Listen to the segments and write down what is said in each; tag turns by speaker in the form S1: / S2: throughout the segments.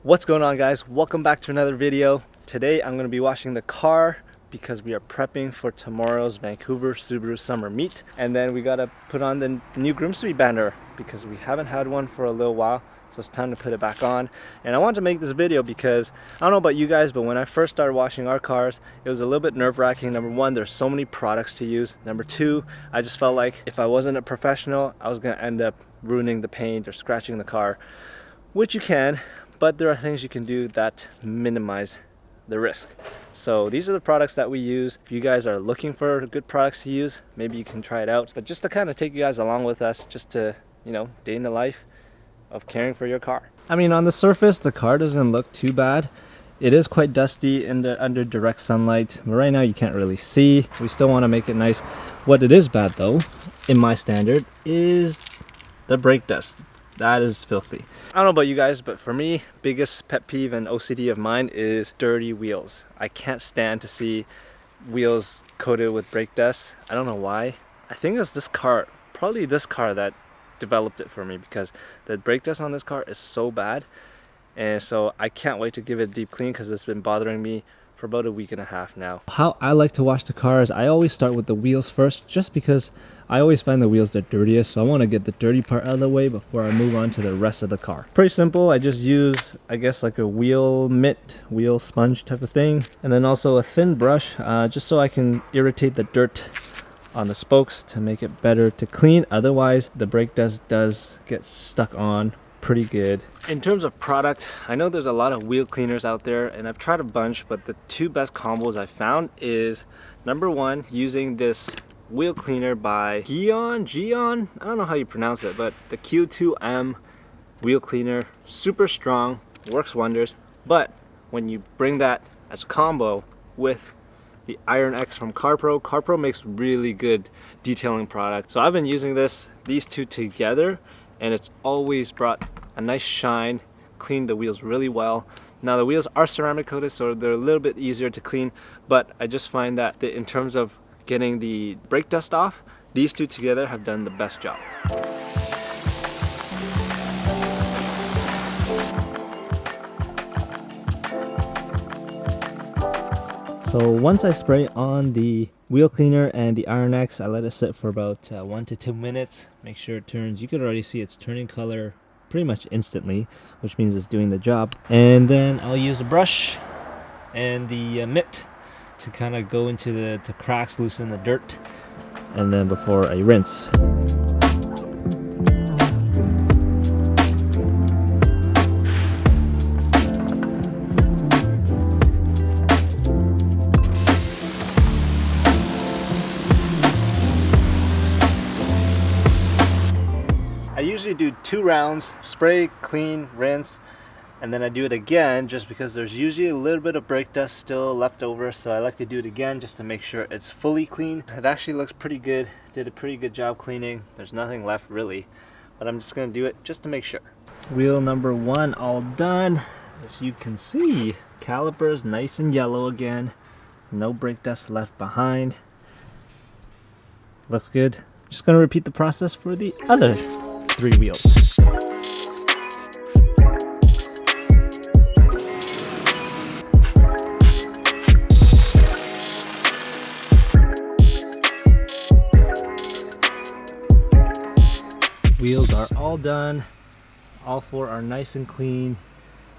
S1: What's going on, guys? Welcome back to another video. Today I'm going to be washing the car because we are prepping for tomorrow's Vancouver Subaru Summer Meet, and then we gotta put on the new Grimsby banner because we haven't had one for a little while, so it's time to put it back on. And I wanted to make this video because I don't know about you guys, but when I first started washing our cars, it was a little bit nerve-wracking. Number one, there's so many products to use. Number two, I just felt like if I wasn't a professional, I was gonna end up ruining the paint or scratching the car, which you can, but there are things you can do that minimize the risk. So these are the products that we use. If you guys are looking for good products to use, maybe you can try it out. But just to kind of take you guys along with us, just to, you know, day in the life of caring for your car. I mean, on the surface, the car doesn't look too bad. It is quite dusty under direct sunlight, but right now you can't really see. We still want to make it nice. What it is bad though, in my standard, is the brake dust. That is filthy. I don't know about you guys, but for me, biggest pet peeve and OCD of mine is dirty wheels. I can't stand to see wheels coated with brake dust. I don't know why. I think it was this car, probably this car, that developed it for me, because the brake dust on this car is so bad. And so I can't wait to give it a deep clean because it's been bothering me for about a week and a half now. How I like to wash the car is I always start with the wheels first, just because I always find the wheels the dirtiest, so I want to get the dirty part out of the way before I move on to the rest of the car. Pretty simple. I just use, I guess, like a wheel mitt, wheel sponge type of thing, and then also a thin brush, just so I can irritate the dirt on the spokes to make it better to clean. Otherwise, the brake dust does get stuck on pretty good. In terms of product, I know there's a lot of wheel cleaners out there, and I've tried a bunch, but the two best combos I found is, number one, using this wheel cleaner by Geon, I don't know how you pronounce it, but the Q2M wheel cleaner, super strong, works wonders. But when you bring that as a combo with the Iron X from CarPro makes really good detailing product. So I've been using these two together, and it's always brought a nice shine, cleaned the wheels really well. Now the wheels are ceramic coated, so they're a little bit easier to clean, but I just find that in terms of getting the brake dust off, these two together have done the best job. So once I spray on the wheel cleaner and the Iron X, I let it sit for about 1 to 2 minutes. Make sure it turns. You can already see it's turning color pretty much instantly, which means it's doing the job. And then I'll use a brush and the mitt to kind of go into the cracks, loosen the dirt, and then before I rinse. I usually do 2 rounds, spray, clean, rinse, and then I do it again just because there's usually a little bit of brake dust still left over, so I like to do it again just to make sure it's fully clean. It actually looks pretty good, did a pretty good job cleaning. There's nothing left really, but I'm just gonna do it just to make sure. Wheel number 1 all done. As you can see, calipers nice and yellow again, no brake dust left behind. Looks good. Just gonna repeat the process for the other 3 wheels. Wheels are all done. All 4 are nice and clean.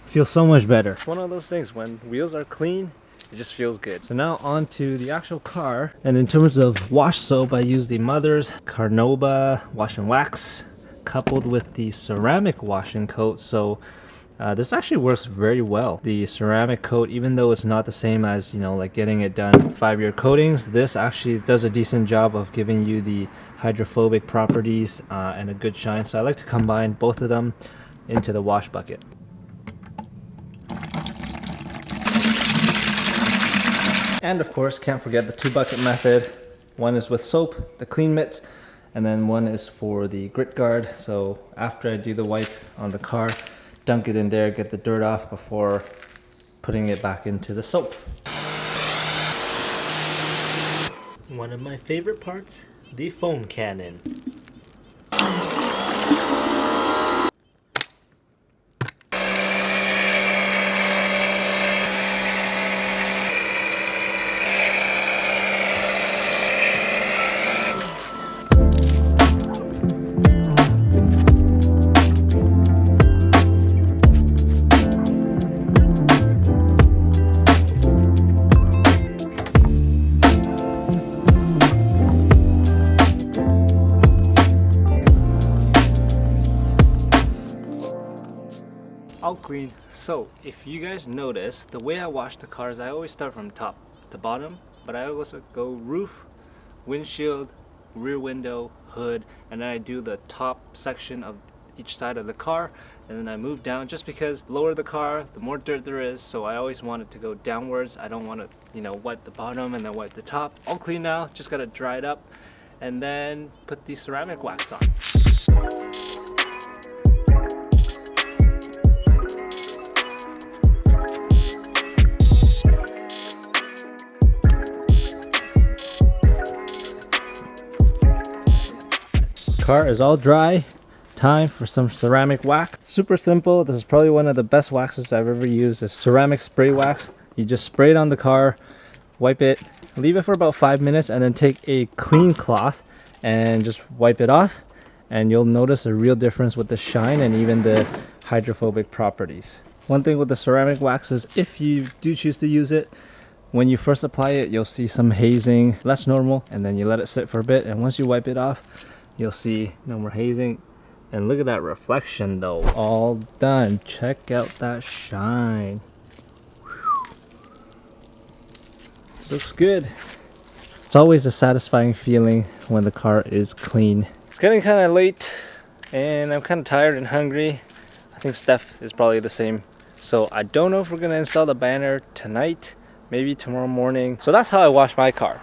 S1: Feels so much better. It's one of those things, when wheels are clean, it just feels good. So now on to the actual car. And in terms of wash soap, I use the Mother's Carnauba Wash and Wax coupled with the ceramic washing coat. So this actually works very well. The ceramic coat, even though it's not the same as, you know, like getting it done 5-year coatings, this actually does a decent job of giving you the hydrophobic properties and a good shine. So I like to combine both of them into the wash bucket. And of course, can't forget the 2-bucket method. One is with soap, the clean mitt, and then one is for the grit guard. So after I do the wipe on the car, dunk it in there, get the dirt off before putting it back into the soap. One of my favorite parts, the foam cannon. clean. So if you guys notice, the way I wash the cars, I always start from top to bottom, but I also go roof, windshield, rear window, hood, and then I do the top section of each side of the car, and then I move down, just because lower the car, the more dirt there is, so I always want it to go downwards. I don't want to, you know, wipe the bottom and then wipe the top. All clean now, just gotta dry it up and then put the ceramic wax on. Car is all dry. Time for some ceramic wax. Super simple. This is probably one of the best waxes I've ever used. Is ceramic spray wax. You just spray it on the car, wipe it, leave it for about 5 minutes, and then take a clean cloth and just wipe it off, and you'll notice a real difference with the shine and even the hydrophobic properties. One thing with the ceramic wax is, if you do choose to use it, when you first apply it, you'll see some hazing, less normal, and then you let it sit for a bit, and once you wipe it off, you'll see no more hazing. And look at that reflection though. All done. Check out that shine. Whew. Looks good. It's always a satisfying feeling when the car is clean. It's getting kind of late and I'm kind of tired and hungry. I think Steph is probably the same. So I don't know if we're going to install the banner tonight, maybe tomorrow morning. So that's how I wash my car.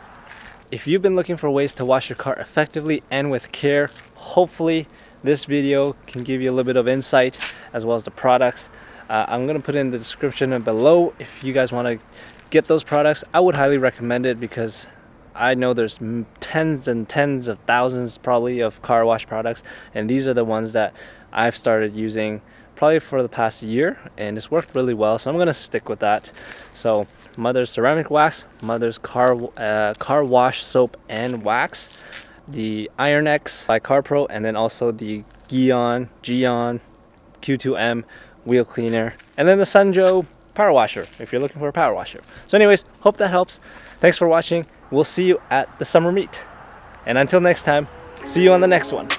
S1: If you've been looking for ways to wash your car effectively and with care, hopefully this video can give you a little bit of insight, as well as the products. I'm going to put in the description below if you guys want to get those products. I would highly recommend it because I know there's tens and tens of thousands probably of car wash products, and these are the ones that I've started using probably for the past year, and it's worked really well, so I'm going to stick with that. So Mother's ceramic wax, Mother's car wash soap and wax, the Iron X by CarPro, and then also the Gion Q2M wheel cleaner, and then the Sunjo power washer if you're looking for a power washer. So anyways, hope that helps. Thanks for watching. We'll see you at the summer meet, and until next time, see you on the next one.